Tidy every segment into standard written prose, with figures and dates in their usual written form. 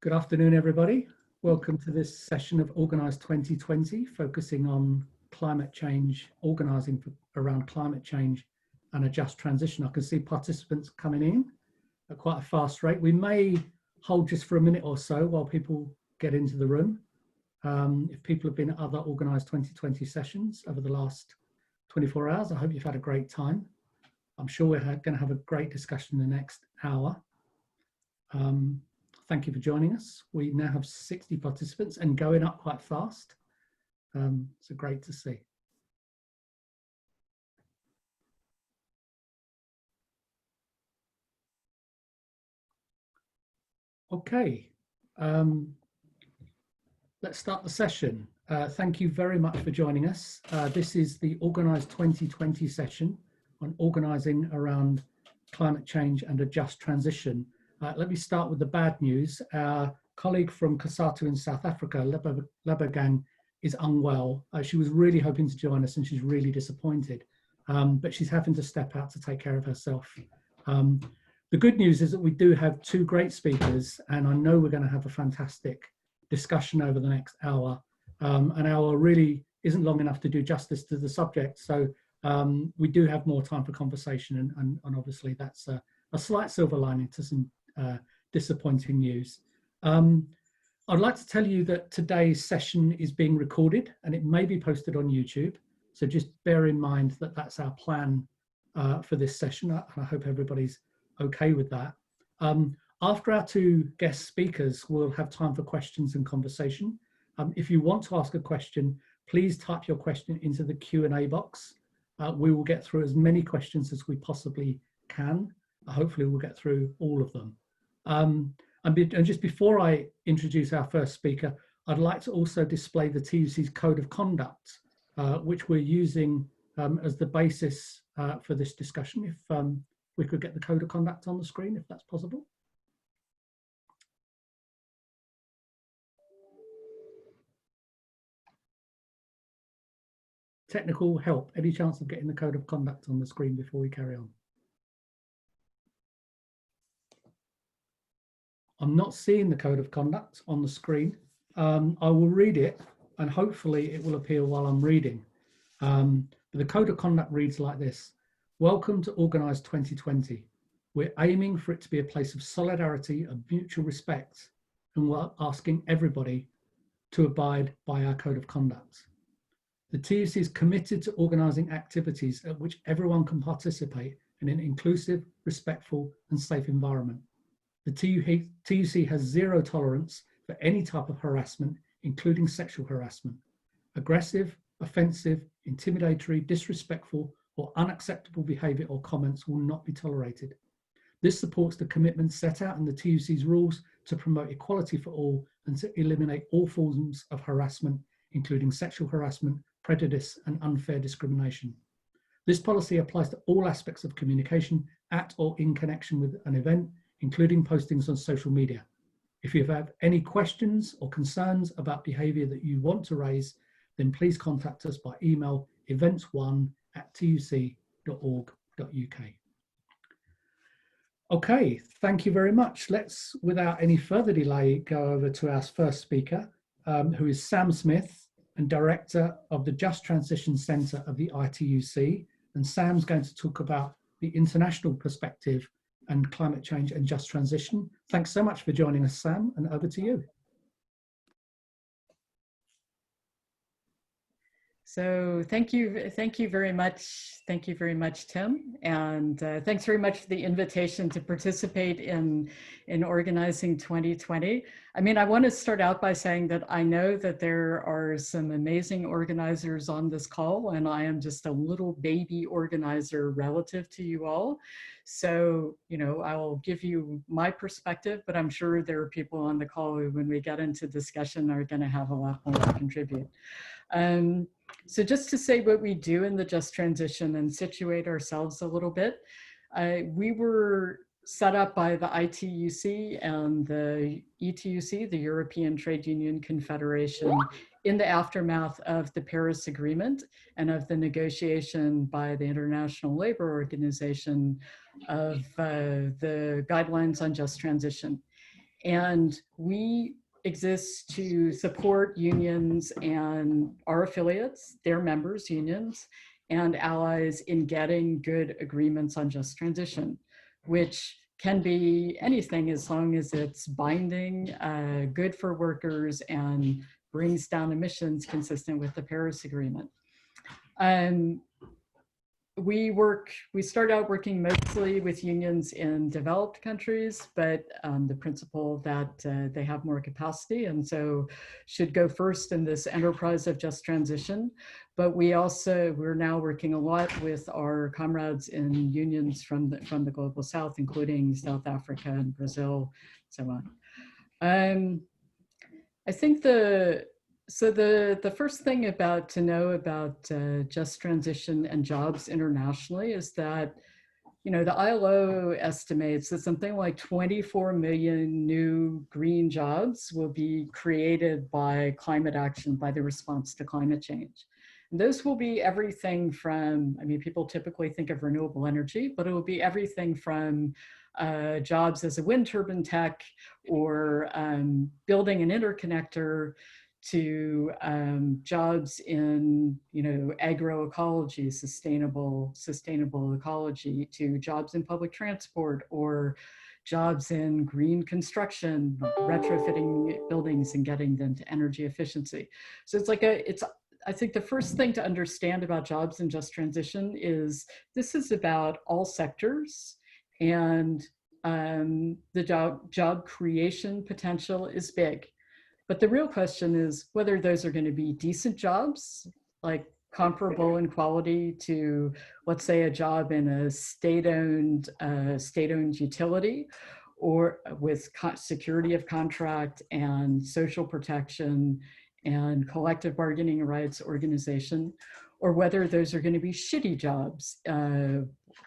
Good afternoon, everybody. Welcome to this session of Organise 2020, focusing on climate change, organising around climate change and a just transition. I can see participants coming in at quite a fast rate. We may hold just for a minute or so while people get into the room. If people have been at other Organise 2020 sessions over the last 24 hours, I hope you've had a great time. I'm sure we're going to have a great discussion in the next hour. Thank you for joining us. We now have 60 participants and going up quite fast. So great to see. Okay, let's start the session. Thank you very much for joining us. This is the Organise 2020 session on organising around climate change and a just transition. Let me start with the bad news. Our colleague from Kasatu in South Africa, Lebagang, is unwell. She was really hoping to join us and she's really disappointed, but she's having to step out to take care of herself. The good news is that we do have two great speakers, and I know we're going to have a fantastic discussion over the next hour. An hour really isn't long enough to do justice to the subject, so we do have more time for conversation, and obviously that's a slight silver lining to some disappointing news. I'd like to tell you that today's session is being recorded and it may be posted on YouTube. So just bear in mind that that's our plan for this session. I hope everybody's okay with that. After our two guest speakers, we'll have time for questions and conversation. If you want to ask a question, please type your question into the Q&A box. We will get through as many questions as we possibly can. Hopefully we'll get through all of them. And just before I introduce our first speaker, I'd like to also display the TUC's Code of Conduct, which we're using as the basis for this discussion. If we could get the Code of Conduct on the screen, if that's possible. Technical help, any chance of getting the Code of Conduct on the screen before we carry on? I'm not seeing the Code of Conduct on the screen. I will read it and hopefully it will appear while I'm reading. The Code of Conduct reads like this. Welcome to Organise 2020. We're aiming for it to be a place of solidarity and mutual respect, and we're asking everybody to abide by our Code of Conduct. The TUC is committed to organising activities at which everyone can participate in an inclusive, respectful and safe environment. The TUC has zero tolerance for any type of harassment, including sexual harassment. Aggressive, offensive, intimidatory, disrespectful or unacceptable behaviour or comments will not be tolerated. This supports the commitment set out in the TUC's rules to promote equality for all and to eliminate all forms of harassment, including sexual harassment, prejudice and unfair discrimination. This policy applies to all aspects of communication at or in connection with an event, including postings on social media. If you have any questions or concerns about behaviour that you want to raise, then please contact us by email events1@tuc.org.uk. Okay, thank you very much. Let's, without any further delay, go over to our first speaker, who is Sam Smith, and Director of the Just Transition Centre of the ITUC. And Sam's going to talk about the international perspective and climate change and just transition. Thanks so much for joining us, Sam, and over to you. So thank you very much. Thank you very much, Tim. And thanks very much for the invitation to participate in Organising 2020. I mean, I want to start out by saying that I know that there are some amazing organizers on this call, and I am just a little baby organizer relative to you all. So, you know, I will give you my perspective, but I'm sure there are people on the call who, when we get into discussion, are going to have a lot more to contribute. So just to say what we do in the Just Transition and situate ourselves a little bit, we were set up by the ITUC and the ETUC, the European Trade Union Confederation, in the aftermath of the Paris Agreement and of the negotiation by the International Labour Organization of the guidelines on just transition. And we exist to support unions and our affiliates, their members, unions, and allies in getting good agreements on just transition, which can be anything as long as it's binding, good for workers, and brings down emissions consistent with the Paris Agreement. We start out working mostly with unions in developed countries, but the principle that they have more capacity and so should go first in this enterprise of just transition. But we're now working a lot with our comrades in unions from the global South, including South Africa and Brazil, and so on. I think the first thing to know about just transition and jobs internationally is that, the ILO estimates that something like 24 million new green jobs will be created by climate action, by the response to climate change. And those will be everything from, people typically think of renewable energy, but it will be everything from jobs as a wind turbine tech or building an interconnector to jobs in, agroecology, sustainable ecology, to jobs in public transport or jobs in green construction, retrofitting buildings and getting them to energy efficiency. So I think the first thing to understand about jobs and just transition is this is about all sectors, and the job creation potential is big. But the real question is whether those are going to be decent jobs, like comparable in quality to, let's say, a job in a state-owned utility, or with security of contract and social protection and collective bargaining rights organization, or whether those are going to be shitty jobs,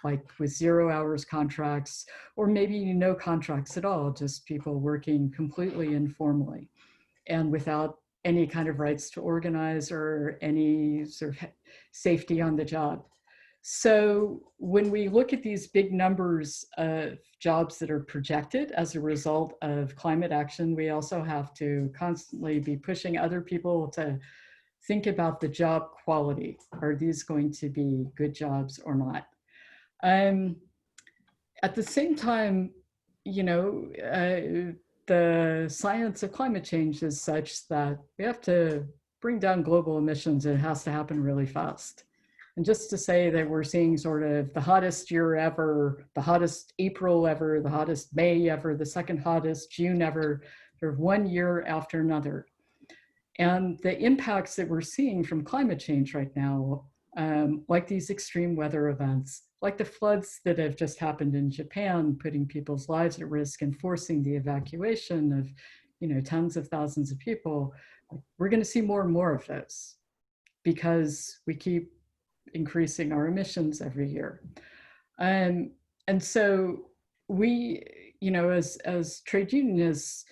like with 0 hours contracts, or maybe no contracts at all, just people working completely informally and without any kind of rights to organize or any sort of safety on the job. So when we look at these big numbers of jobs that are projected as a result of climate action, we also have to constantly be pushing other people to think about the job quality. Are these going to be good jobs or not? At the same time, the science of climate change is such that we have to bring down global emissions, and it has to happen really fast. And just to say that we're seeing sort of the hottest year ever, the hottest April ever, the hottest May ever, the second hottest June ever, sort of 1 year after another. And the impacts that we're seeing from climate change right now, like these extreme weather events, like the floods that have just happened in Japan, putting people's lives at risk and forcing the evacuation of, tens of thousands of people, we're going to see more and more of those because we keep increasing our emissions every year. And so we, as trade unionists,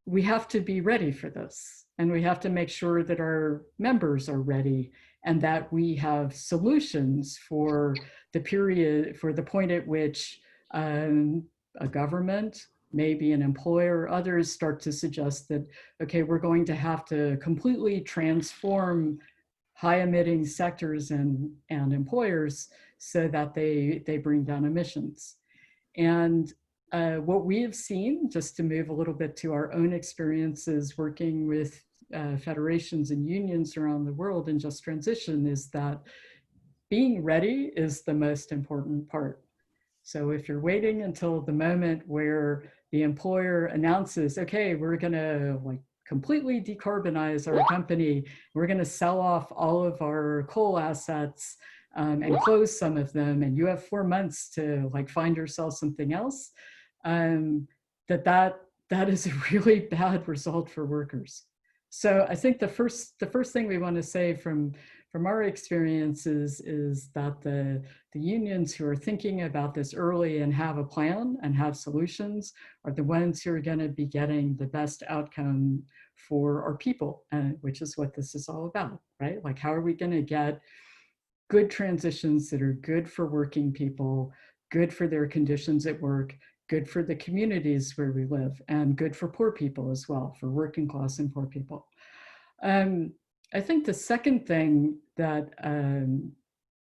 we have to be ready for this, and we have to make sure that our members are ready and that we have solutions for the period, for the point at which a government, maybe an employer, others start to suggest that, okay, we're going to have to completely transform high emitting sectors and employers so that they bring down emissions. And what we have seen, just to move a little bit to our own experiences working with federations and unions around the world in just transition, is that being ready is the most important part. So if you're waiting until the moment where the employer announces, okay, we're gonna completely decarbonize our company, we're gonna sell off all of our coal assets and close some of them, and you have 4 months to find yourself something else, that is a really bad result for workers. So I think the first thing we want to say from our experiences is that the unions who are thinking about this early and have a plan and have solutions are the ones who are going to be getting the best outcome for our people, which is what this is all about, right? How are we going to get good transitions that are good for working people, good for their conditions at work, good for the communities where we live, and good for poor people as well, for working class and poor people. I think the second thing that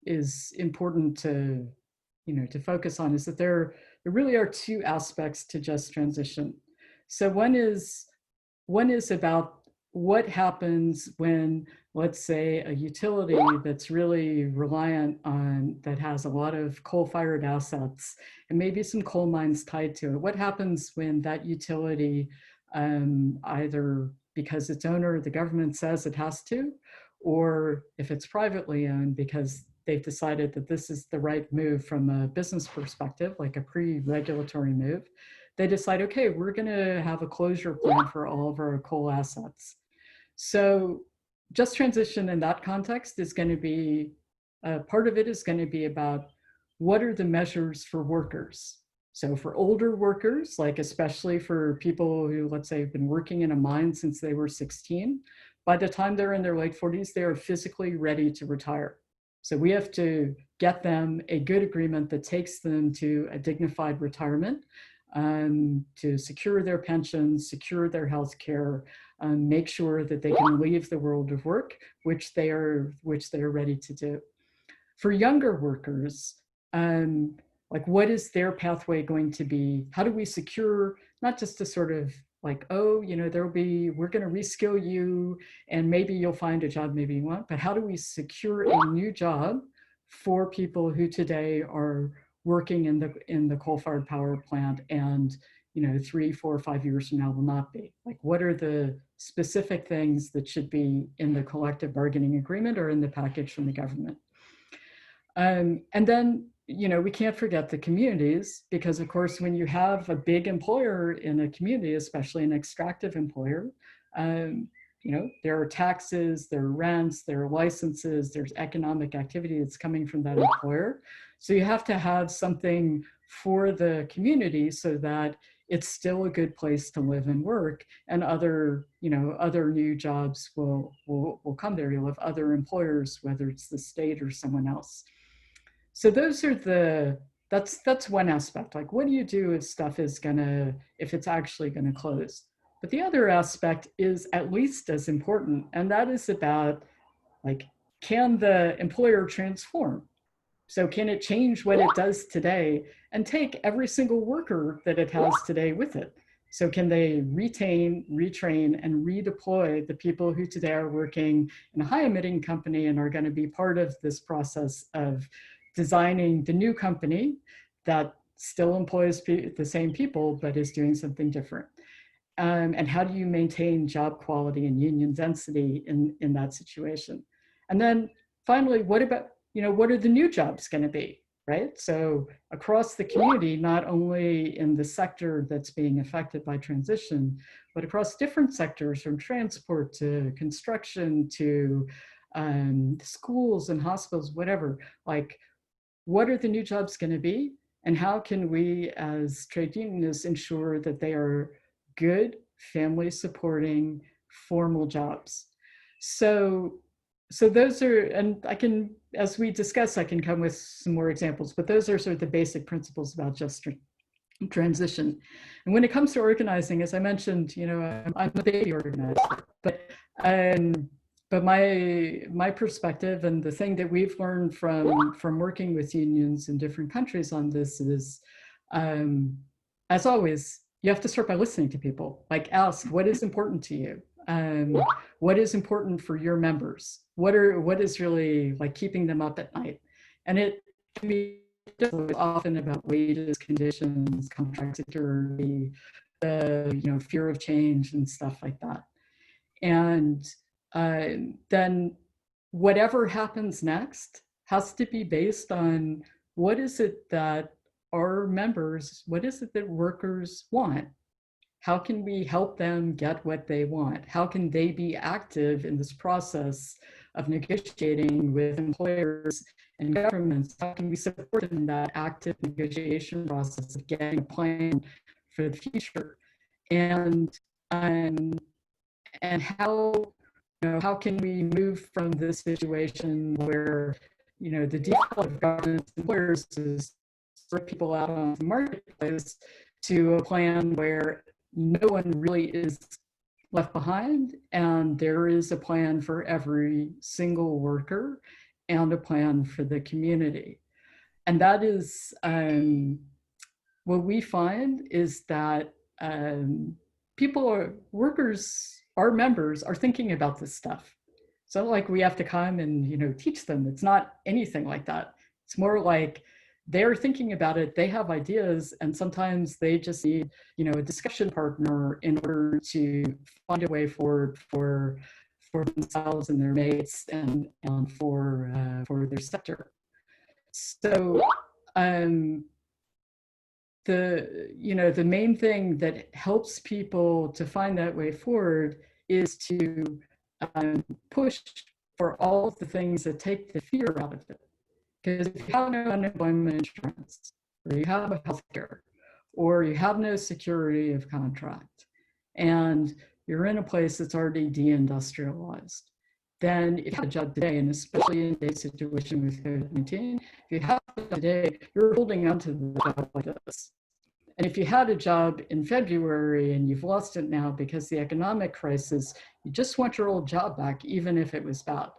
is important to, to focus on is that there really are two aspects to just transition. So one is about what happens when, let's say, a utility that's really reliant on, that has a lot of coal-fired assets and maybe some coal mines tied to it. What happens when that utility, either because its owner, the government says it has to, or if it's privately owned because they've decided that this is the right move from a business perspective, like a pre-regulatory move, they decide, okay, we're going to have a closure plan for all of our coal assets. So just transition in that context is going to be, part of it is going to be about what are the measures for workers. So for older workers, like especially for people who, let's say, have been working in a mine since they were 16, by the time they're in their late 40s, they are physically ready to retire. So we have to get them a good agreement that takes them to a dignified retirement, to secure their pensions, secure their health care, make sure that they can leave the world of work, which they are ready to do. For younger workers, like what is their pathway going to be? How do we secure, not just to sort of like, oh, we're going to reskill you and maybe you'll find a job maybe you want, but how do we secure a new job for people who today are working in the coal-fired power plant and 3, 4, 5 years from now will not be? Like, what are the specific things that should be in the collective bargaining agreement or in the package from the government? And then, we can't forget the communities, because of course, when you have a big employer in a community, especially an extractive employer, there are taxes, there are rents, there are licenses, there's economic activity that's coming from that employer. So you have to have something for the community so that it's still a good place to live and work, and other new jobs will come there. You'll have other employers, whether it's the state or someone else. So those are that's one aspect. Like, what do you do if stuff is if it's actually gonna close? But the other aspect is at least as important, and that is about, like, can the employer transform? So can it change what it does today and take every single worker that it has today with it? So can they retain, retrain, and redeploy the people who today are working in a high emitting company and are going to be part of this process of designing the new company that still employs the same people, but is doing something different? And how do you maintain job quality and union density in that situation? And then finally, what about, what are the new jobs going to be, right? So across the community, not only in the sector that's being affected by transition, but across different sectors, from transport to construction to schools and hospitals, whatever. Like, what are the new jobs going to be? And how can we as trade unionists ensure that they are good, family supporting, formal jobs? So those are, and I can, as we discuss, I can come with some more examples, but those are sort of the basic principles about just transition. And when it comes to organizing, as I mentioned, I'm a baby organizer, but my perspective and the thing that we've learned from working with unions in different countries on this is, as always, you have to start by listening to people. Like, ask, what is important to you? What is important for your members? What is really like keeping them up at night? And it can be often about wages, conditions, contract security, the fear of change and stuff like that. And then whatever happens next has to be based on what is it that our members, what is it that workers want? How can we help them get what they want? How can they be active in this process of negotiating with employers and governments? How can we support them in that active negotiation process of getting a plan for the future? And how can we move from this situation where the default of government employers is sort people out on the marketplace to a plan where no one really is left behind, and there is a plan for every single worker and a plan for the community. And that is what we find is that workers, our members are thinking about this stuff. It's not like we have to come and teach them. It's not anything like that. It's more like they're thinking about it, they have ideas, and sometimes they just need a discussion partner in order to find a way forward for themselves and their mates and for their sector. So the main thing that helps people to find that way forward is to push for all of the things that take the fear out of it. Because if you have no unemployment insurance, or you have a healthcare, or you have no security of contract, and you're in a place that's already deindustrialized, then if you have a job today, and especially in today's situation with COVID-19, if you have a job today, you're holding on to the job like this. And if you had a job in February and you've lost it now because of the economic crisis, you just want your old job back, even if it was bad.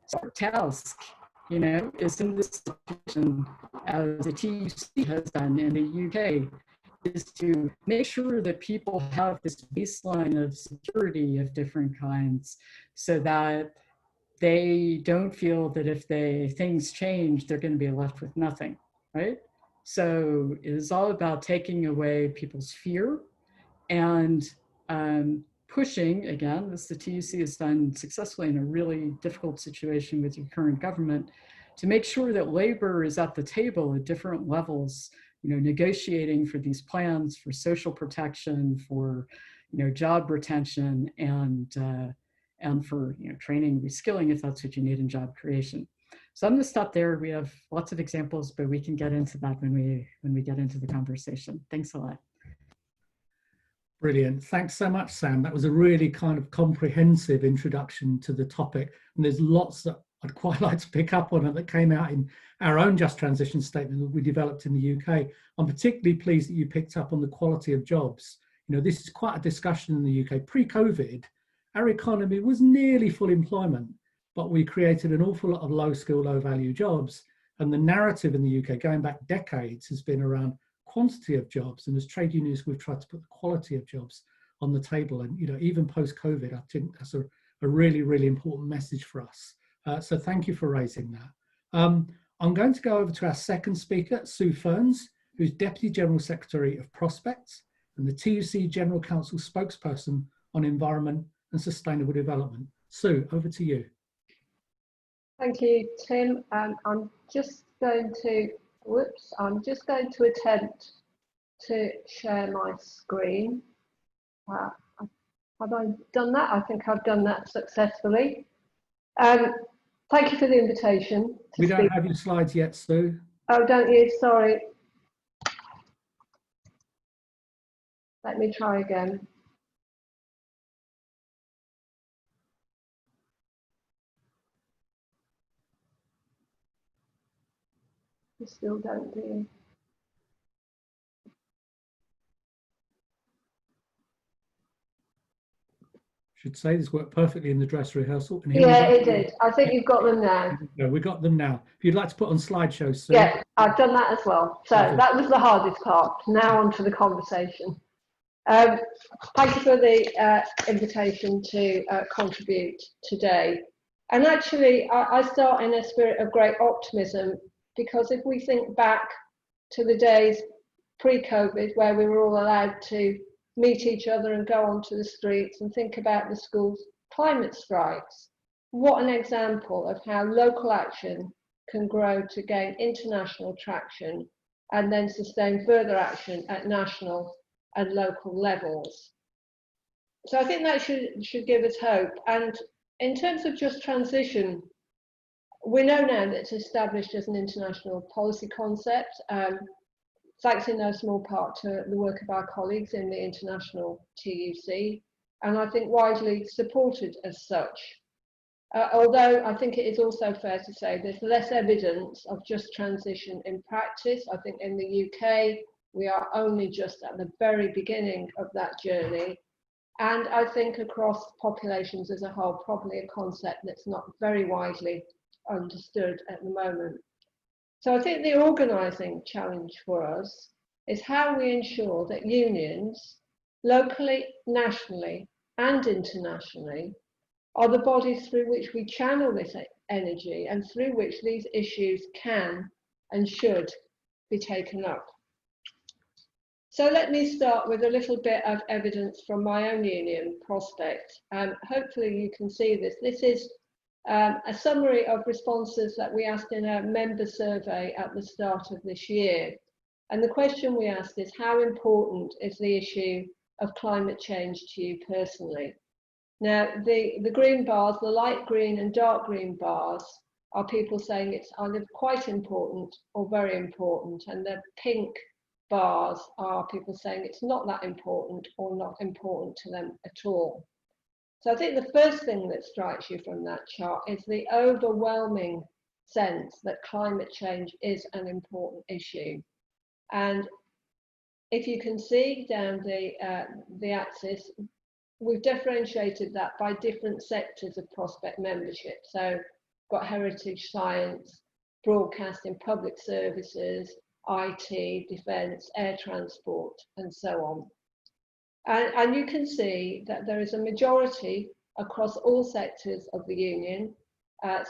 So our task, is in this situation, as the TUC has done in the UK, is to make sure that people have this baseline of security of different kinds so that they don't feel that if things change, they're going to be left with nothing, right? So it is all about taking away people's fear and pushing, again, as the TUC has done successfully in a really difficult situation with your current government, to make sure that labor is at the table at different levels, negotiating for these plans for social protection, for job retention, and for training, reskilling if that's what you need in job creation. So I'm going to stop there. We have lots of examples, but we can get into that when we get into the conversation. Thanks a lot. Brilliant. Thanks so much, Sam. That was a really kind of comprehensive introduction to the topic. And there's lots that I'd quite like to pick up on it that came out in our own Just Transition statement that we developed in the UK. I'm particularly pleased that you picked up on the quality of jobs. This is quite a discussion in the UK. Pre-COVID, our economy was nearly full employment, but we created an awful lot of low skill, low value jobs. And the narrative in the UK going back decades has been around quantity of jobs, and as trade unions we've tried to put the quality of jobs on the table. And even post-COVID, I think that's a really, really important message for us. So thank you for raising that. I'm going to go over to our second speaker, Sue Ferns, who's Deputy General Secretary of Prospects and the TUC General Council spokesperson on environment and sustainable development. Sue, over to you. Thank you, Tim. I'm just going to attempt to share my screen. Have I done that? I think I've done that successfully. Thank you for the invitation. We don't have your slides yet, Sue. Oh, don't you? Sorry. Let me try again. You still don't, do you? Should say this worked perfectly in the dress rehearsal. And yeah, it did. I think you've got them now. No, we got them now. If you'd like to put on slideshows, Sue. Yeah, I've done that as well. So that was the hardest part. Now on to the conversation. Thank you for the invitation to contribute today. And actually, I start in a spirit of great optimism, because if we think back to the days pre-COVID where we were all allowed to meet each other and go onto the streets and think about the schools' climate strikes, what an example of how local action can grow to gain international traction and then sustain further action at national and local levels. So I think that should give us hope. And in terms of just transition, we know now that it's established as an international policy concept, thanks in no small part to the work of our colleagues in the international TUC, and I think widely supported as such. Although I think it is also fair to say there's less evidence of just transition in practice. I think in the UK, we are only just at the very beginning of that journey. And I think across populations as a whole, probably a concept that's not very widely understood at the moment. So I think the organising challenge for us is how we ensure that unions, locally, nationally, and internationally, are the bodies through which we channel this energy and through which these issues can and should be taken up. So let me start with a little bit of evidence from my own union, Prospect. Hopefully you can see this. This is a summary of responses that we asked in a member survey at the start of this year. And the question we asked is, how important is the issue of climate change to you personally? Now, the green bars, the light green and dark green bars, are people saying it's either quite important or very important, and the pink bars are people saying it's not that important or not important to them at all. So I think the first thing that strikes you from that chart is the overwhelming sense that climate change is an important issue. And if you can see down the axis, we've differentiated that by different sectors of Prospect membership. So got heritage science, broadcasting, public services, IT, defence, air transport, and so on. And you can see that there is a majority across all sectors of the union.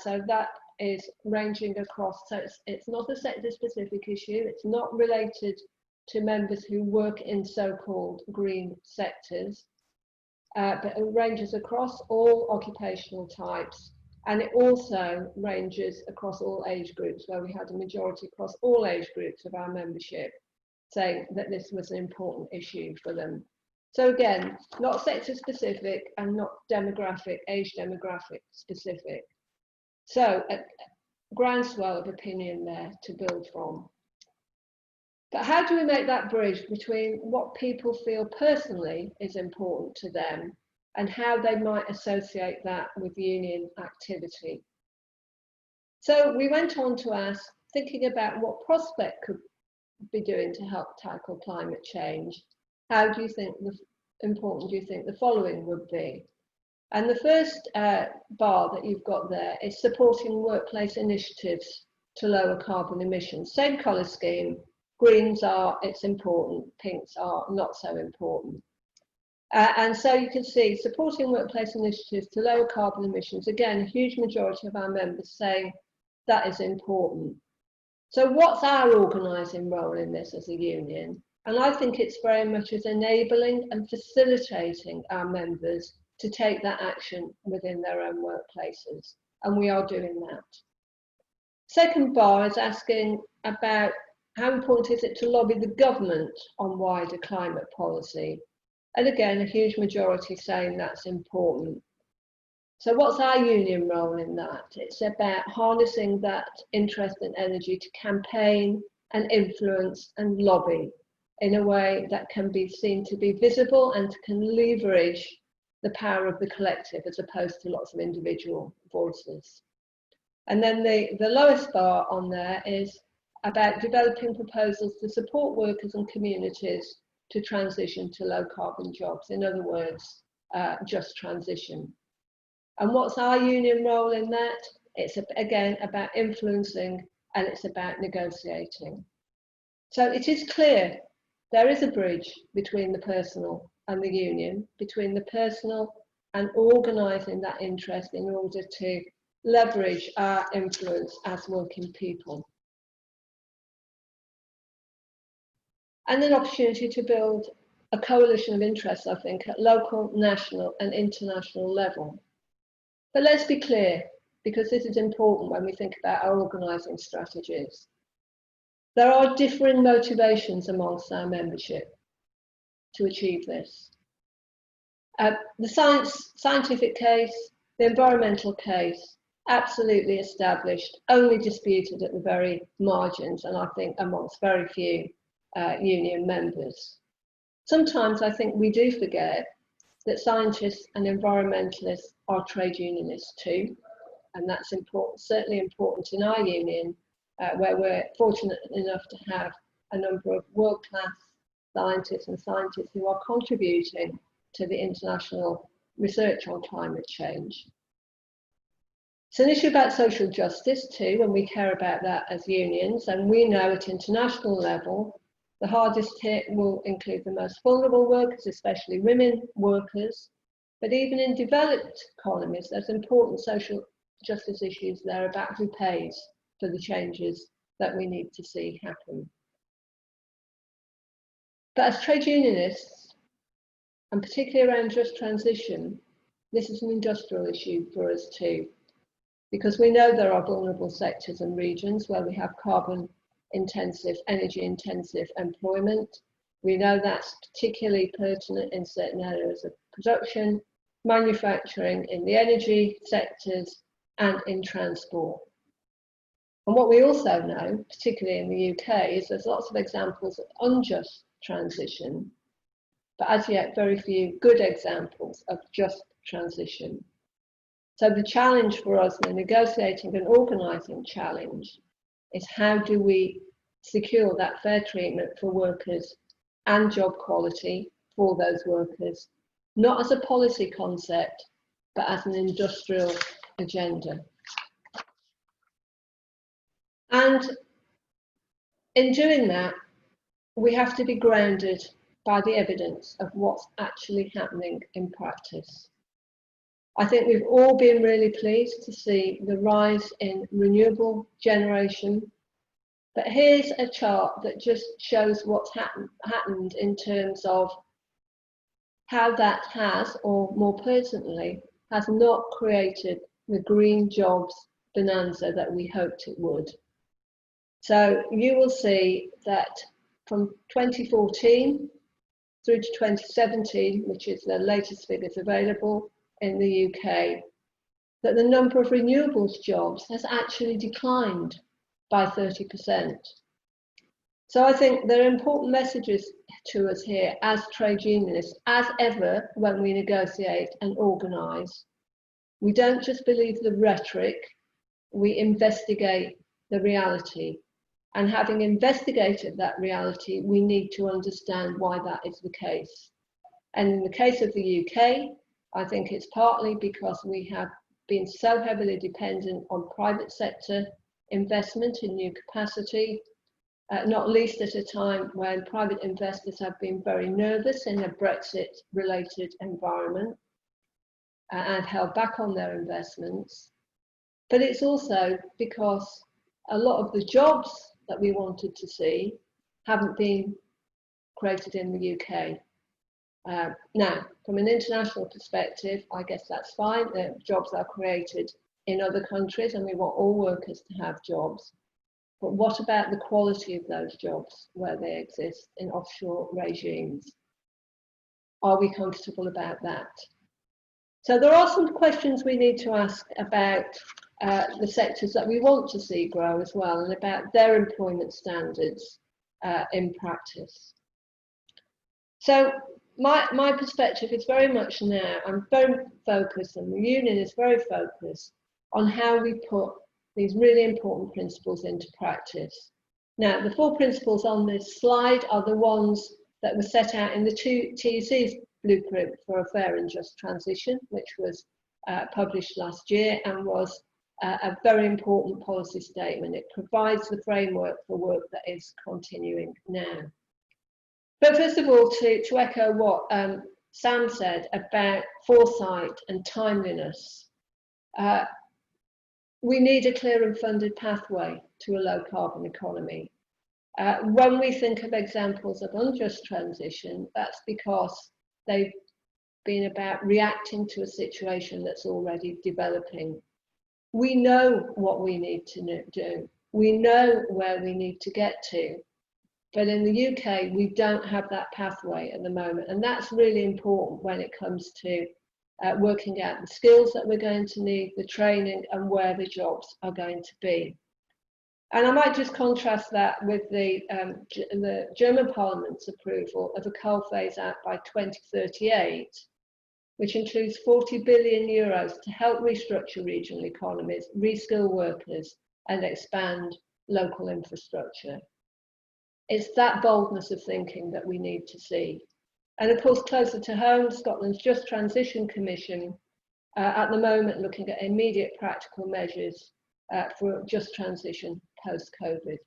So that is ranging across, so it's not a sector specific issue, it's not related to members who work in so-called green sectors, but it ranges across all occupational types, and it also ranges across all age groups, where we had a majority across all age groups of our membership saying that this was an important issue for them. So again, not sector specific and not demographic, age demographic specific. So a groundswell of opinion there to build from. But how do we make that bridge between what people feel personally is important to them and how they might associate that with union activity? So we went on to ask, thinking about what Prospect could be doing to help tackle climate change, how do you think important do you think the following would be? And the first bar that you've got there is supporting workplace initiatives to lower carbon emissions. Same colour scheme. Greens are, it's important, pinks are not so important. And so you can see supporting workplace initiatives to lower carbon emissions, again, a huge majority of our members saying that is important. So what's our organising role in this as a union? And I think it's very much as enabling and facilitating our members to take that action within their own workplaces. And we are doing that. Second bar is asking about how important is it to lobby the government on wider climate policy? And again, a huge majority saying that's important. So what's our union role in that? It's about harnessing that interest and energy to campaign and influence and lobby in a way that can be seen to be visible and can leverage the power of the collective as opposed to lots of individual voices. And then the lowest bar on there is about developing proposals to support workers and communities to transition to low carbon jobs. In other words, just transition. And what's our union role in that? It's again about influencing and it's about negotiating. So it is clear there is a bridge between the personal and the union, between the personal and organising that interest in order to leverage our influence as working people. And an opportunity to build a coalition of interests, I think, at local, national and international level. But let's be clear, because this is important when we think about our organising strategies. There are differing motivations amongst our membership to achieve this. The scientific case, the environmental case, absolutely established, only disputed at the very margins, and I think amongst very few union members. Sometimes I think we do forget that scientists and environmentalists are trade unionists too. and that's important, certainly important in our union, where we're fortunate enough to have a number of world-class scientists and scientists who are contributing to the international research on climate change. It's an issue about social justice too, and we care about that as unions, and we know at international level, the hardest hit will include the most vulnerable workers, especially women workers, but even in developed economies, there's important social justice issues there about who pays for the changes that we need to see happen. But as trade unionists, and particularly around just transition, this is an industrial issue for us too, because we know there are vulnerable sectors and regions where we have carbon intensive, energy intensive employment. We know that's particularly pertinent in certain areas of production, manufacturing, in the energy sectors, and in transport. And what we also know, particularly in the UK, is there's lots of examples of unjust transition, but as yet very few good examples of just transition. So the challenge for us, the negotiating and organising challenge, is how do we secure that fair treatment for workers and job quality for those workers, not as a policy concept, but as an industrial agenda. And in doing that, we have to be grounded by the evidence of what's actually happening in practice. I think we've all been really pleased to see the rise in renewable generation, but here's a chart that just shows what's happened in terms of how that has, or more pertinently, has not created the green jobs bonanza that we hoped it would. So you will see that from 2014 through to 2017, which is the latest figures available in the UK, that the number of renewables jobs has actually declined by 30%. So I think there are important messages to us here as trade unionists, as ever when we negotiate and organise. We don't just believe the rhetoric, we investigate the reality. And having investigated that reality, we need to understand why that is the case. And in the case of the UK, I think it's partly because we have been so heavily dependent on private sector investment in new capacity, not least at a time when private investors have been very nervous in a Brexit-related environment and held back on their investments. But it's also because a lot of the jobs that we wanted to see haven't been created in the UK. Now, from an international perspective, I guess that's fine. The jobs are created in other countries and we want all workers to have jobs. But what about the quality of those jobs where they exist in offshore regimes? Are we comfortable about that? So there are some questions we need to ask about the sectors that we want to see grow as well, and about their employment standards in practice. So my perspective is very much now, I'm very focused, and the union is very focused on how we put these really important principles into practice. Now, the 4 principles on this slide are the ones that were set out in the TUC's blueprint for a fair and just transition, which was published last year and was a very important policy statement. It provides the framework for work that is continuing now. But first of all, to echo what Sam said about foresight and timeliness, we need a clear and funded pathway to a low carbon economy. When we think of examples of unjust transition, that's because they've been about reacting to a situation that's already developing. We know what we need to do. We know where we need to get to. But in the UK, we don't have that pathway at the moment. And that's really important when it comes to working out the skills that we're going to need, the training, and where the jobs are going to be. And I might just contrast that with the German Parliament's approval of a coal phase out by 2038, which includes €40 billion to help restructure regional economies, reskill workers, and expand local infrastructure. It's that boldness of thinking that we need to see. And of course, closer to home, Scotland's Just Transition Commission, at the moment looking at immediate practical measures for just transition post-COVID.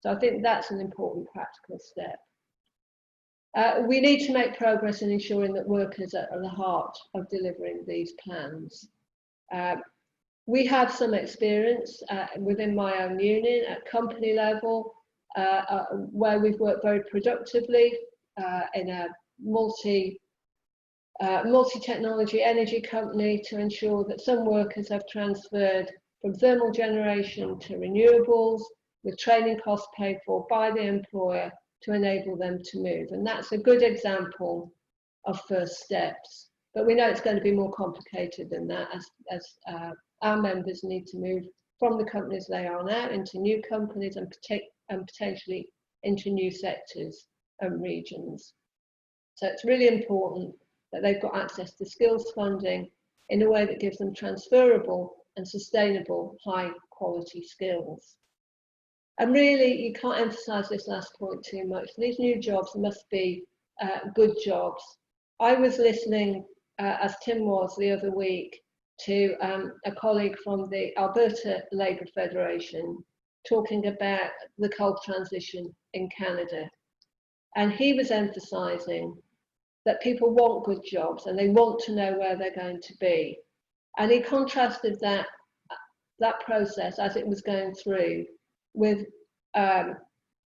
So I think that's an important practical step. We need to make progress in ensuring that workers are at the heart of delivering these plans. We have some experience within my own union at company level, where we've worked very productively in a multi-technology energy company to ensure that some workers have transferred from thermal generation to renewables, with training costs paid for by the employer to enable them to move. And that's a good example of first steps. But we know it's going to be more complicated than that, as our members need to move from the companies they are now into new companies and potentially into new sectors and regions. So it's really important that they've got access to skills funding in a way that gives them transferable and sustainable high quality skills. And really, you can't emphasize this last point too much. These new jobs must be good jobs. I was listening, as Tim was the other week, to a colleague from the Alberta Labour Federation talking about the coal transition in Canada. And he was emphasizing that people want good jobs and they want to know where they're going to be. And he contrasted that process as it was going through with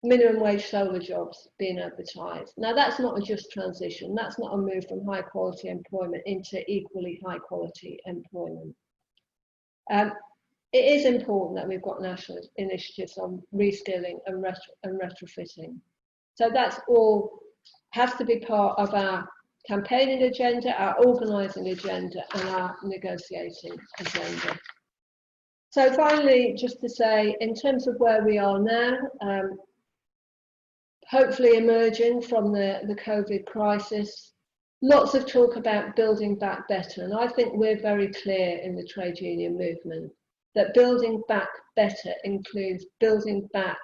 minimum wage solar jobs being advertised. Now that's not a just transition, that's not a move from high quality employment into equally high quality employment. It is important that we've got national initiatives on reskilling and retrofitting. So that's all has to be part of our campaigning agenda, our organising agenda and our negotiating agenda. So finally, just to say, in terms of where we are now, hopefully emerging from the COVID crisis, lots of talk about building back better. And I think we're very clear in the trade union movement that building back better includes building back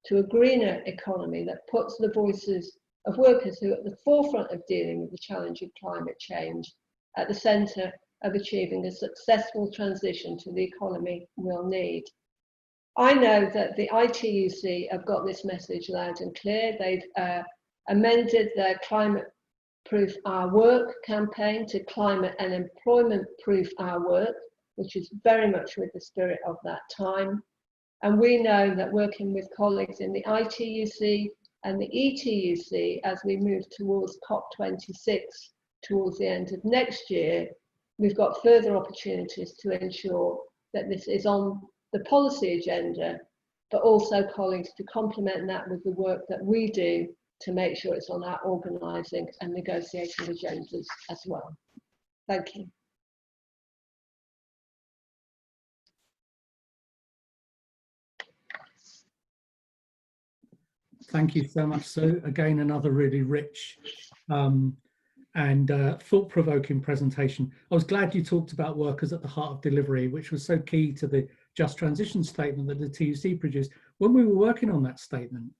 to a greener economy that puts the voices of workers who are at the forefront of dealing with the challenge of climate change at the centre of achieving a successful transition to the economy we'll need. I know that the ITUC have got this message loud and clear. They've amended their Climate Proof Our Work campaign to Climate and Employment Proof Our Work, which is very much with the spirit of that time. And we know that working with colleagues in the ITUC and the ETUC as we move towards COP26 towards the end of next year, we've got further opportunities to ensure that this is on the policy agenda, but also colleagues to complement that with the work that we do to make sure it's on our organising and negotiating agendas as well. Thank you. Thank you so much, Sue. Again, another really rich and thought-provoking presentation. I was glad you talked about workers at the heart of delivery, which was so key to the Just Transition statement that the TUC produced. When we were working on that statement,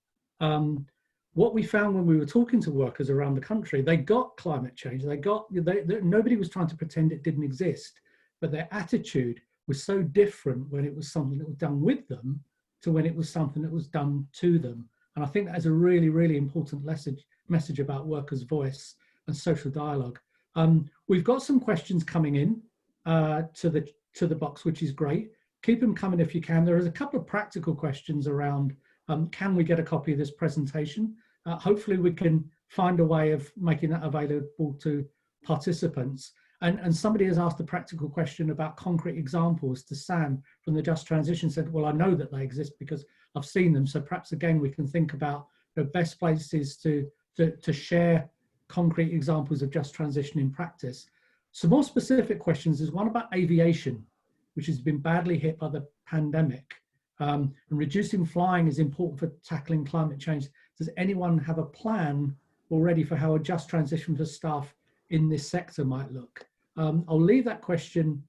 what we found when we were talking to workers around the country, they got climate change. Nobody was trying to pretend it didn't exist, but their attitude was so different when it was something that was done with them to when it was something that was done to them. And I think that is a really, really important message about workers' voice and social dialogue. We've got some questions coming in to the box, which is great. Keep them coming if you can. There is a couple of practical questions around, can we get a copy of this presentation? Hopefully we can find a way of making that available to participants. And somebody has asked a practical question about concrete examples to Sam from the Just Transition, said, well, I know that they exist because I've seen them. So perhaps again, we can think about the best places to share concrete examples of just transition in practice. Some more specific questions is one about aviation, which has been badly hit by the pandemic. And reducing flying is important for tackling climate change. Does anyone have a plan already for how a just transition for staff in this sector might look? I'll leave that question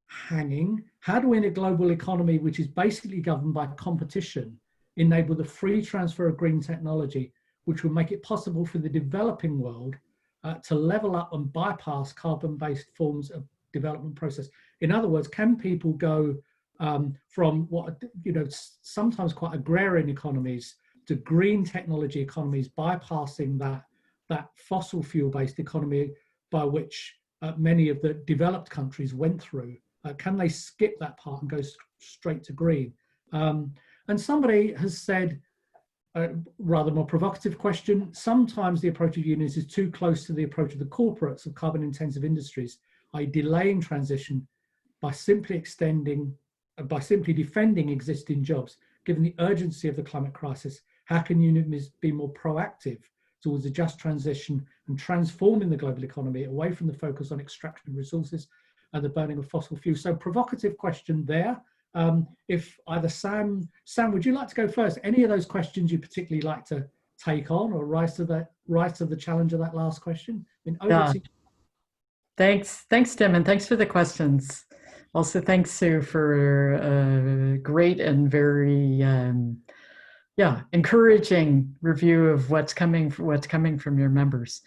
hanging. How do we in a global economy, which is basically governed by competition, enable the free transfer of green technology, which will make it possible for the developing world to level up and bypass carbon-based forms of development process? In other words, can people go from what, sometimes quite agrarian economies to green technology economies, bypassing that fossil fuel-based economy by which many of the developed countries went through? Can they skip that part and go straight to green? And somebody has said, rather more provocative question, sometimes the approach of unions is too close to the approach of the corporates of carbon intensive industries, i.e. delaying transition by simply defending existing jobs. Given the urgency of the climate crisis, how can unions be more proactive towards a just transition and transforming the global economy away from the focus on extraction of resources and the burning of fossil fuels? So provocative question there. If either Sam, would you like to go first? Any of those questions you particularly like to take on, or rise to the challenge of that last question? I mean, over to you. Thanks, Tim, and thanks for the questions. Also, thanks, Sue, for a great and very encouraging review of what's coming from your members.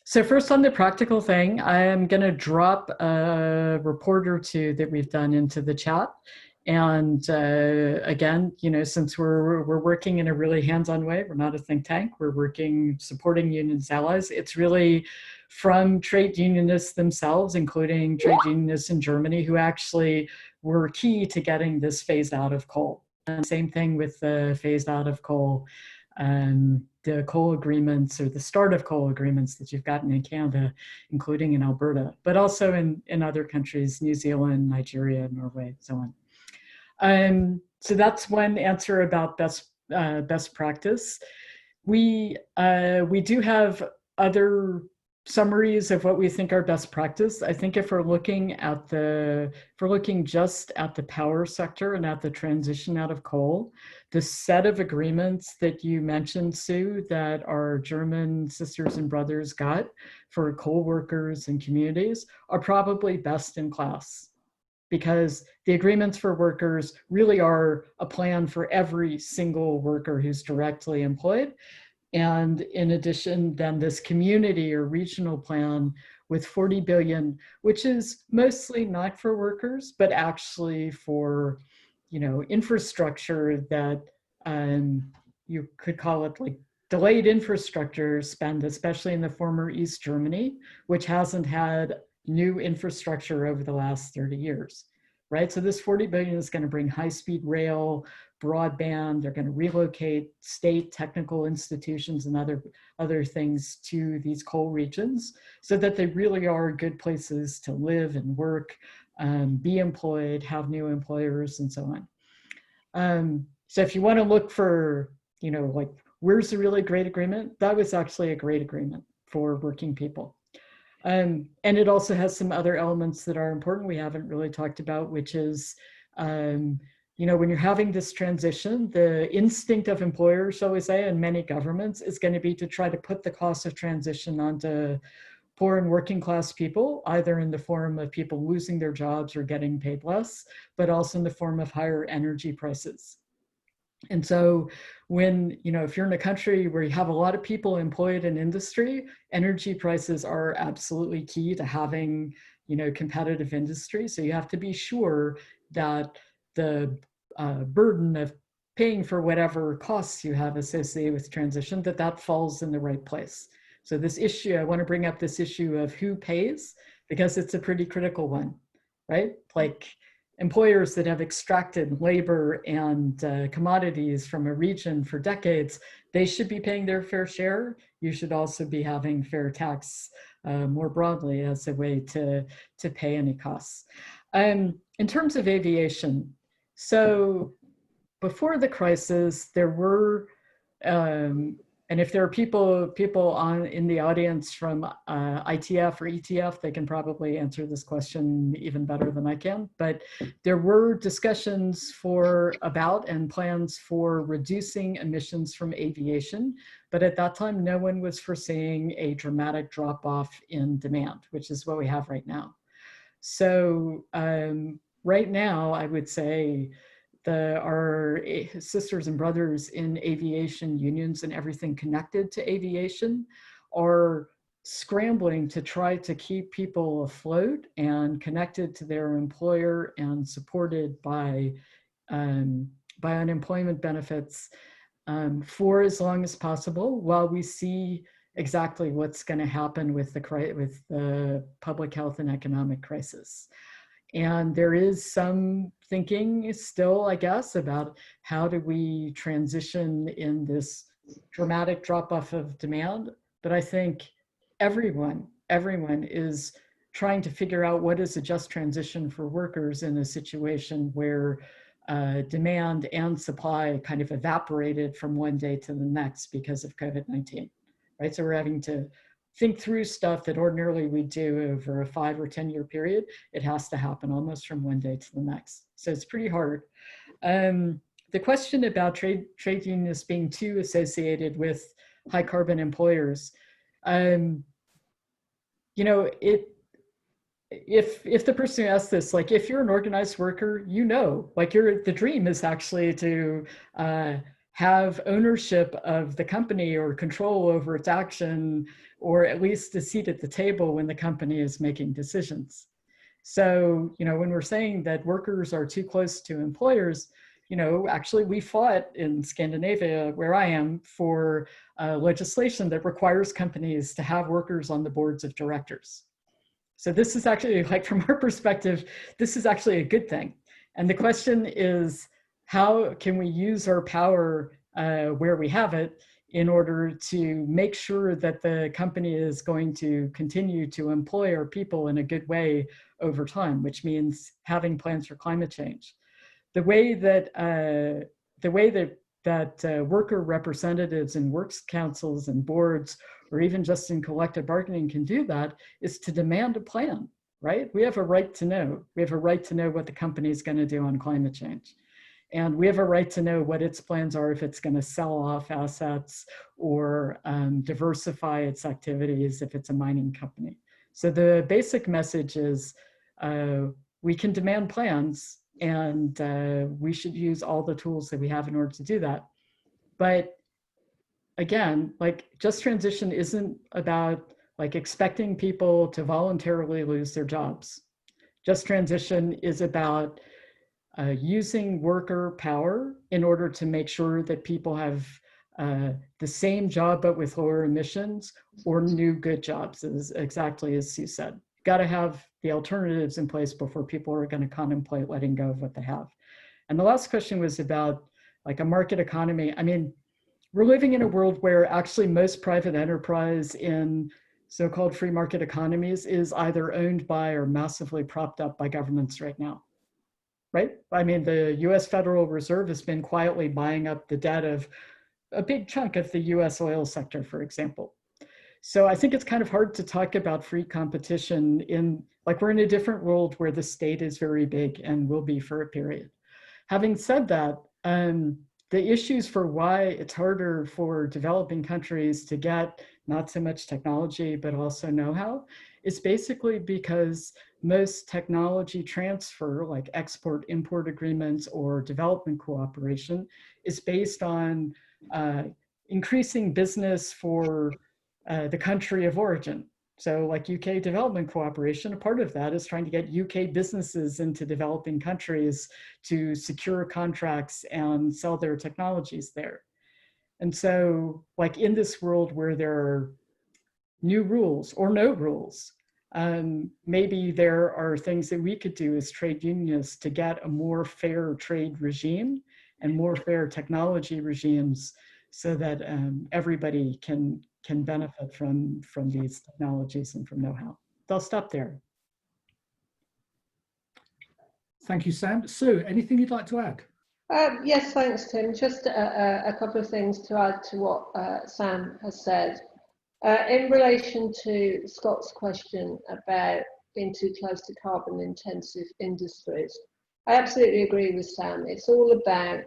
So first, on the practical thing, I am going to drop a report or two that we've done into the chat. And again, since we're working in a really hands-on way, we're not a think tank, we're working supporting unions allies. It's really from trade unionists themselves, including trade unionists in Germany, who actually were key to getting this phased out of coal. And same thing with the phased out of coal, the coal agreements, or the start of coal agreements that you've gotten in Canada, including in Alberta, but also in other countries, New Zealand, Nigeria, Norway, so on. So that's one answer about best practice. We do have other summaries of what we think are best practice. I think if we're looking just at the power sector and at the transition out of coal, the set of agreements that you mentioned, Sue, that our German sisters and brothers got for coal workers and communities are probably best in class, because the agreements for workers really are a plan for every single worker who's directly employed. And in addition, then this community or regional plan with 40 billion, which is mostly not for workers, but actually for, infrastructure that you could call it like delayed infrastructure spend, especially in the former East Germany, which hasn't had new infrastructure over the last 30 years, right? So this 40 billion is going to bring high-speed rail, broadband. They're going to relocate state technical institutions and other things to these coal regions so that they really are good places to live and work, be employed, have new employers, and so on. So if you want to look for, like, where's a really great agreement? That was actually a great agreement for working people. And it also has some other elements that are important we haven't really talked about, which is, when you're having this transition, the instinct of employers, shall we say, and many governments is going to be to try to put the cost of transition onto poor and working class people, either in the form of people losing their jobs or getting paid less, but also in the form of higher energy prices. And so when, if you're in a country where you have a lot of people employed in industry, energy prices are absolutely key to having, competitive industry. So you have to be sure that the burden of paying for whatever costs you have associated with transition, that falls in the right place. So this issue, I want to bring up this issue of who pays, because it's a pretty critical one, right? Like employers that have extracted labor and commodities from a region for decades, they should be paying their fair share. You should also be having fair tax more broadly as a way to pay any costs. In terms of aviation, so before the crisis, there were And if there are people in the audience from ITF or ETF, they can probably answer this question even better than I can. But there were discussions about and plans for reducing emissions from aviation. But at that time, no one was foreseeing a dramatic drop off in demand, which is what we have right now. So right now, I would say our sisters and brothers in aviation unions and everything connected to aviation are scrambling to try to keep people afloat and connected to their employer and supported by unemployment benefits for as long as possible, while we see exactly what's going to happen with the public health and economic crisis. And there is some thinking still, I guess, about how do we transition in this dramatic drop-off of demand. But I think everyone is trying to figure out what is a just transition for workers in a situation where demand and supply kind of evaporated from one day to the next because of COVID-19, right? So we're having to think through stuff that ordinarily we do over a 5 or 10 year period. It has to happen almost from one day to the next. So it's pretty hard. The question about trade unionists being too associated with high carbon employers, you know, if the person who asked this, like, if you're an organized worker, you know, like the dream is actually to have ownership of the company or control over its action, or at least a seat at the table when the company is making decisions. So, you know, when we're saying that workers are too close to employers, you know, actually we fought in Scandinavia, where I am, for legislation that requires companies to have workers on the boards of directors. So this is actually, like, from our perspective, this is actually a good thing. And the question is, how can we use our power where we have it in order to make sure that the company is going to continue to employ our people in a good way over time, which means having plans for climate change. The way that worker representatives in works councils and boards, or even just in collective bargaining, can do that is to demand a plan, right? We have a right to know. We have a right to know what the company is going to do on climate change. And we have a right to know what its plans are, if it's going to sell off assets or diversify its activities if it's a mining company. So the basic message is we can demand plans, and we should use all the tools that we have in order to do that. But again, like, just transition isn't about, like, expecting people to voluntarily lose their jobs. Just transition is about using worker power in order to make sure that people have the same job but with lower emissions, or new good jobs, exactly as Sue said. Got to have the alternatives in place before people are going to contemplate letting go of what they have. And the last question was about, like, a market economy. I mean, we're living in a world where actually most private enterprise in so-called free market economies is either owned by or massively propped up by governments right now. Right? I mean, the US Federal Reserve has been quietly buying up the debt of a big chunk of the US oil sector, for example. So I think it's kind of hard to talk about free competition we're in a different world where the state is very big and will be for a period. Having said that, the issues for why it's harder for developing countries to get not so much technology, but also know-how, is basically because most technology transfer, like export-import agreements or development cooperation, is based on increasing business for the country of origin. So, like, UK development cooperation, a part of that is trying to get UK businesses into developing countries to secure contracts and sell their technologies there. And so, like, in this world where there are new rules or no rules, maybe there are things that we could do as trade unionists to get a more fair trade regime and more fair technology regimes, so that everybody can benefit from these technologies and from know-how. I'll stop there. Thank you, Sam. Sue, anything you'd like to add? Yes, thanks, Tim. Just a couple of things to add to what Sam has said. In relation to Scott's question about being too close to carbon intensive industries, I absolutely agree with Sam. It's all about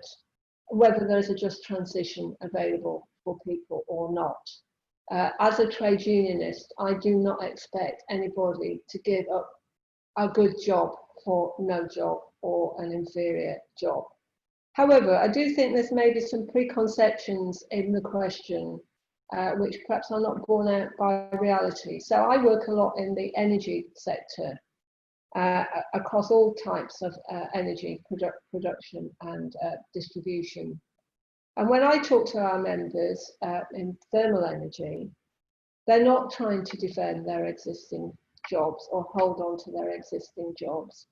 whether there's a just transition available for people or not. As a trade unionist, I do not expect anybody to give up a good job for no job or an inferior job. However, I do think there's maybe some preconceptions in the question which perhaps are not borne out by reality. So I work a lot in the energy sector across all types of energy production and distribution. And when I talk to our members in thermal energy, they're not trying to defend their existing jobs or hold on to their existing jobs.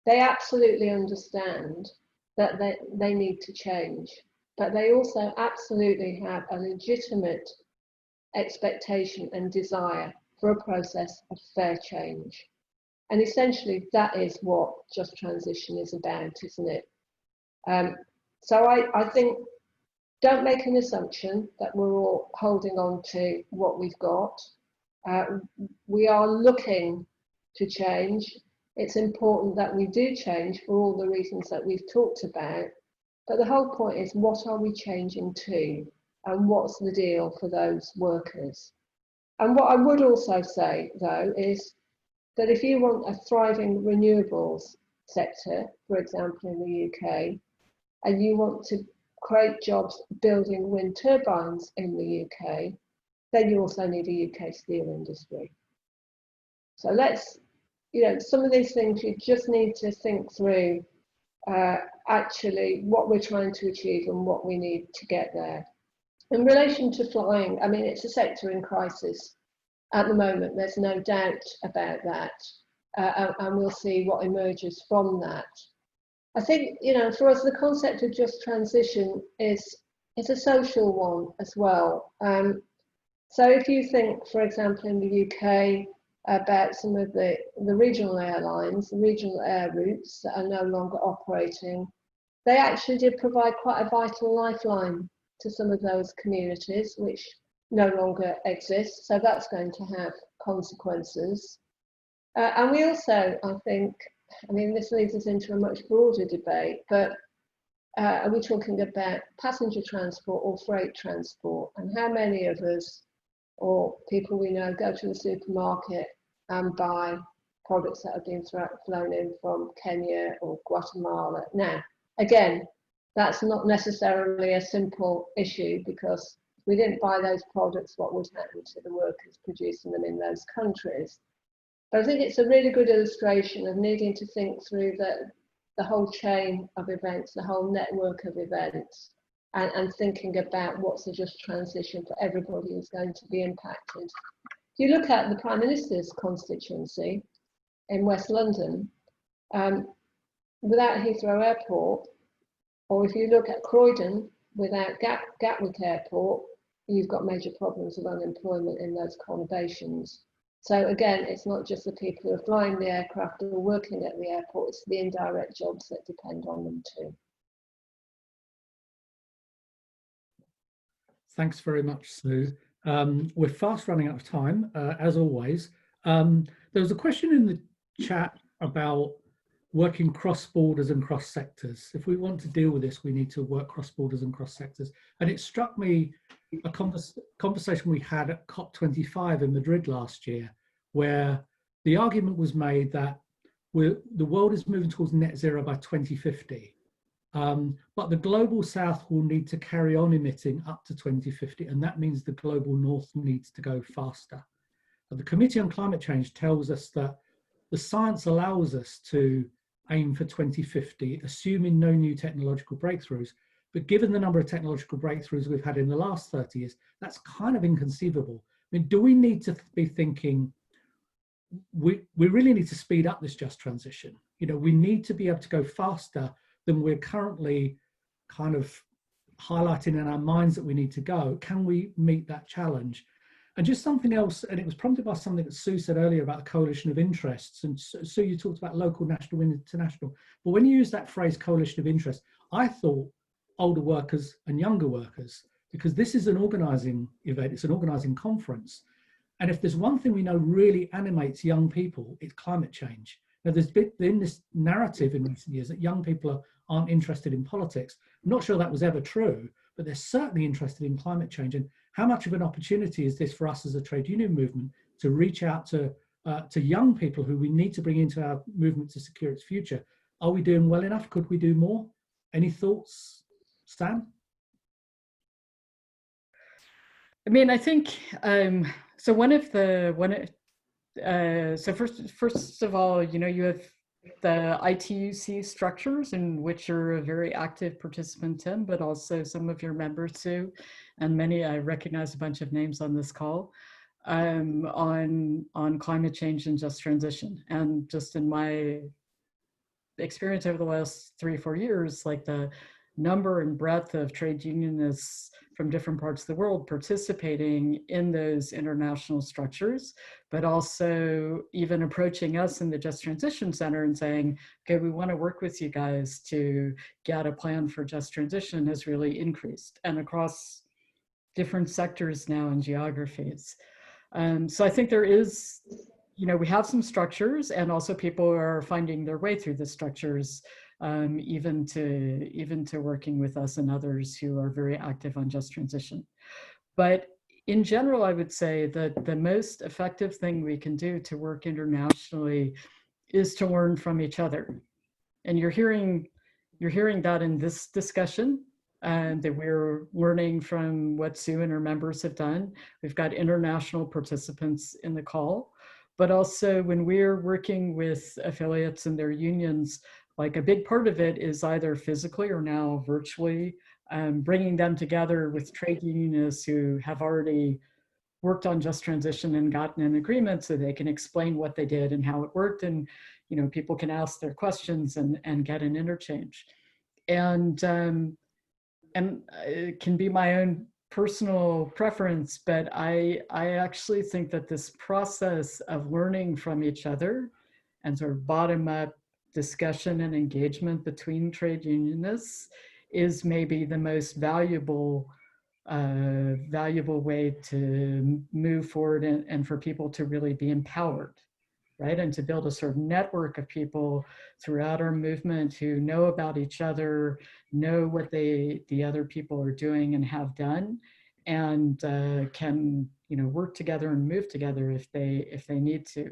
They absolutely understand that they need to change, but they also absolutely have a legitimate expectation and desire for a process of fair change. And essentially that is what just transition is about, isn't it? So I think don't make an assumption that we're all holding on to what we've got. We are looking to change. It's important that we do change for all the reasons that we've talked about. But the whole point is, what are we changing to? And what's the deal for those workers? And what I would also say, though, is that if you want a thriving renewables sector, for example, in the UK, and you want to create jobs building wind turbines in the UK, then you also need a UK steel industry. So let's, some of these things you just need to think through actually what we're trying to achieve and what we need to get there. In relation to flying, I mean, it's a sector in crisis at the moment, there's no doubt about that, and we'll see what emerges from that. I think, for us, the concept of just transition is a social one as well. So if you think, for example, in the UK, about some of the regional airlines, the regional air routes that are no longer operating, they actually did provide quite a vital lifeline to some of those communities which no longer exist. So that's going to have consequences. And we also, I think, this leads us into a much broader debate, but are we talking about passenger transport or freight transport? And how many of us or people we know go to the supermarket and buy products that have been flown in from Kenya or Guatemala? Now, again, that's not necessarily a simple issue, because if we didn't buy those products, what would happen to the workers producing them in those countries? But I think it's a really good illustration of needing to think through the whole chain of events, the whole network of events, and thinking about what's a just transition for everybody who's going to be impacted. If you look at the Prime Minister's constituency in West London, without Heathrow Airport, or if you look at Croydon without Gatwick Airport, you've got major problems of unemployment in those conurbations. So again, it's not just the people who are flying the aircraft or working at the airport, it's the indirect jobs that depend on them too. Thanks very much, Sue. We're fast running out of time, as always. There was a question in the chat about working cross borders and cross sectors. If we want to deal with this, we need to work cross borders and cross sectors. And it struck me a conversation we had at COP25 in Madrid last year, where the argument was made that the world is moving towards net zero by 2050. But the global south will need to carry on emitting up to 2050, and that means the global north needs to go faster. The Committee on Climate Change tells us that the science allows us to aim for 2050, assuming no new technological breakthroughs. But given the number of technological breakthroughs we've had in the last 30 years, that's kind of inconceivable. I mean, do we need to be thinking, we really need to speed up this just transition? We need to be able to go faster than we're currently kind of highlighting in our minds that we need to go. Can we meet that challenge? And just something else, and it was prompted by something that Sue said earlier about the coalition of interests. And Sue, you talked about local, national, and international. But when you use that phrase coalition of interest, I thought older workers and younger workers, because this is an organising event, it's an organising conference. And if there's one thing we know really animates young people, it's climate change. Now, there's been this narrative in recent years that young people aren't interested in politics. I'm not sure that was ever true, but they're certainly interested in climate change. And how much of an opportunity is this for us as a trade union movement to reach out to young people who we need to bring into our movement to secure its future? Are we doing well enough? Could we do more? Any thoughts, Sam? I mean, I think so. So first of all, you know, you have the ITUC structures, in which you're a very active participant in, but also some of your members too, and many, I recognize a bunch of names on this call, on climate change and just transition. And just in my experience over the last 3 or 4 years, like the number and breadth of trade unionists from different parts of the world participating in those international structures, but also even approaching us in the Just Transition Center and saying, okay, we want to work with you guys to get a plan for just transition, has really increased, and across different sectors now and geographies. So I think there is, you know, we have some structures, and also people are finding their way through the structures, even to working with us and others who are very active on just transition. But in general, I would say that the most effective thing we can do to work internationally is to learn from each other. And you're hearing that in this discussion, and that we're learning from what Sue and her members have done. We've got international participants in the call, but also when we're working with affiliates and their unions, like a big part of it is either physically or now virtually, bringing them together with trade unionists who have already worked on just transition and gotten an agreement, so they can explain what they did and how it worked, and you know, people can ask their questions and get an interchange. And it can be my own personal preference, but I actually think that this process of learning from each other and sort of bottom-up discussion and engagement between trade unionists is maybe the most valuable way to move forward, and for people to really be empowered, right? And to build a sort of network of people throughout our movement who know about each other, know what the other people are doing and have done, and can, you know, work together and move together if they need to.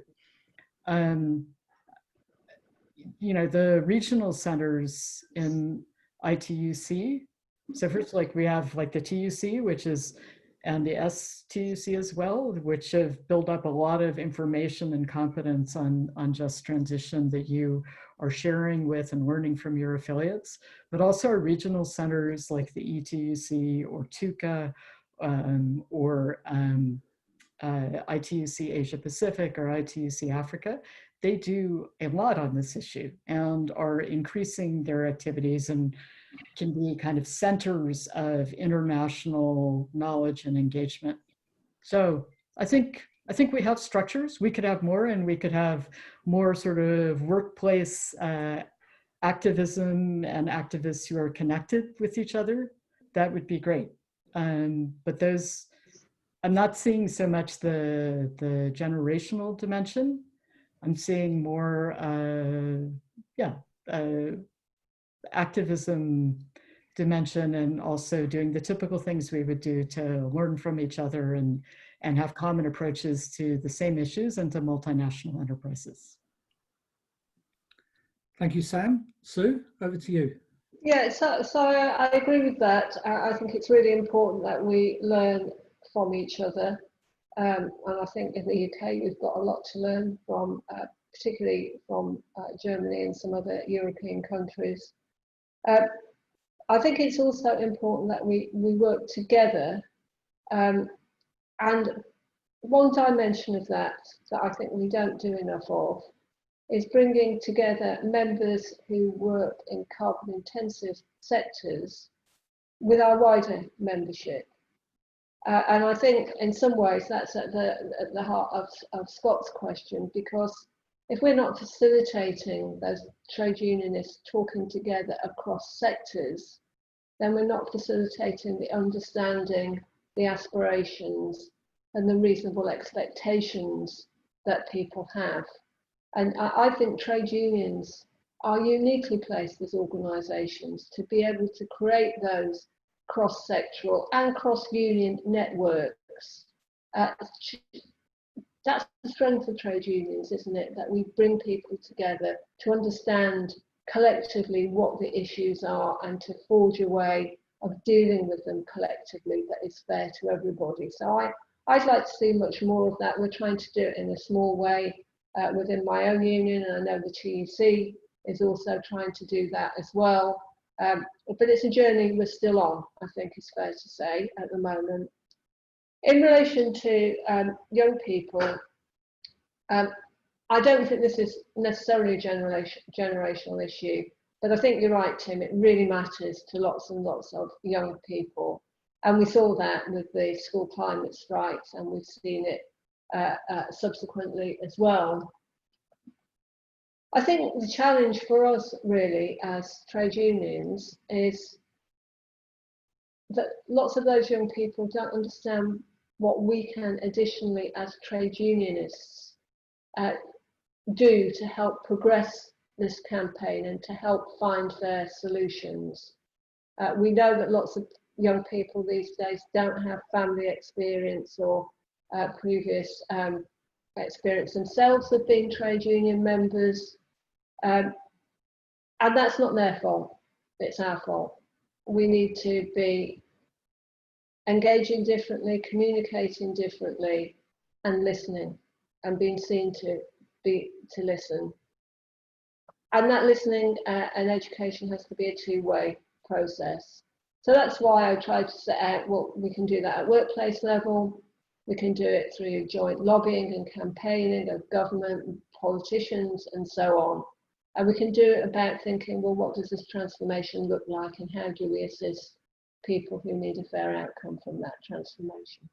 You know, the regional centers in ITUC. So first, like we have like the TUC, which is, and the STUC as well, which have built up a lot of information and competence on just transition that you are sharing with and learning from your affiliates, but also our regional centers like the ETUC or TUCA, or ITUC Asia Pacific or ITUC Africa. They do a lot on this issue and are increasing their activities and can be kind of centers of international knowledge and engagement. So I think we have structures. We could have more, and we could have more sort of workplace activism and activists who are connected with each other. That would be great. But those, I'm not seeing so much the generational dimension. I'm seeing more, activism dimension, and also doing the typical things we would do to learn from each other and have common approaches to the same issues and to multinational enterprises. Thank you, Sam. Sue, over to you. Yeah, so I agree with that. I think it's really important that we learn from each other. And I think in the UK, we've got a lot to learn from, particularly from Germany and some other European countries. I think it's also important that we work together. And one dimension of that I think we don't do enough of is bringing together members who work in carbon intensive sectors with our wider membership. And I think in some ways that's at the heart of Scott's question, because if we're not facilitating those trade unionists talking together across sectors, then we're not facilitating the understanding, the aspirations, and the reasonable expectations that people have. And I think trade unions are uniquely placed as organisations to be able to create those cross-sectoral and cross-union networks. That's the strength of trade unions, isn't it? That we bring people together to understand collectively what the issues are and to forge a way of dealing with them collectively that is fair to everybody. So I'd like to see much more of that. We're trying to do it in a small way within my own union, and I know the TUC is also trying to do that as well. But it's a journey we're still on, I think is fair to say at the moment. In relation to young people, I don't think this is necessarily a generational issue, but I think you're right, Tim, it really matters to lots and lots of young people. And we saw that with the school climate strikes, and we've seen it subsequently as well. I think the challenge for us really as trade unions is that lots of those young people don't understand what we can additionally as trade unionists do to help progress this campaign and to help find fair solutions. We know that lots of young people these days don't have family experience or previous experience themselves of being trade union members, and that's not their fault, it's our fault. We need to be engaging differently, communicating differently, and listening, and being seen to listen. And that listening and education has to be a two-way process. So that's why I tried to set out, well, we can do that at workplace level, we can do it through joint lobbying and campaigning of government, politicians, and so on. And we can do it about thinking, well, what does this transformation look like, and how do we assist people who need a fair outcome from that transformation?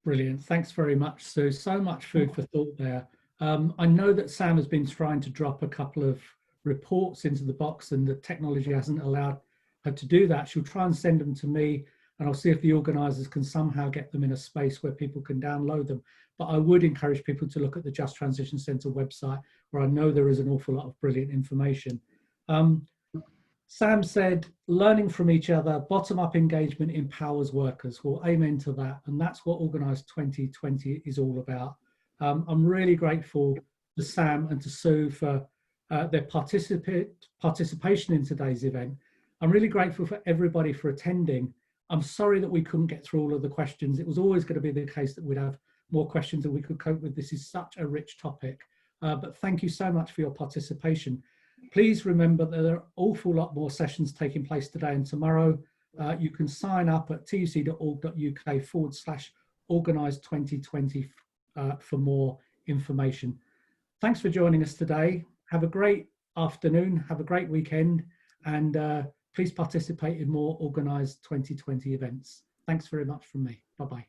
Brilliant. Thanks very much, Sue. So much food for thought there. I know that Sam has been trying to drop a couple of reports into the box, and the technology hasn't allowed her to do that. She'll try and send them to me, and I'll see if the organisers can somehow get them in a space where people can download them. But I would encourage people to look at the Just Transition Centre website, where I know there is an awful lot of brilliant information. Sam said, learning from each other, bottom-up engagement empowers workers. Well, amen to that. And that's what Organise 2020 is all about. I'm really grateful to Sam and to Sue for their participation in today's event. I'm really grateful for everybody for attending. I'm sorry that we couldn't get through all of the questions. It was always going to be the case that we'd have more questions than we could cope with. This is such a rich topic. But thank you so much for your participation. Please remember that there are an awful lot more sessions taking place today and tomorrow. You can sign up at tuc.org.uk/Organise 2020 for more information. Thanks for joining us today. Have a great afternoon, have a great weekend, and please participate in more Organise 2020 events. Thanks very much from me. Bye-bye.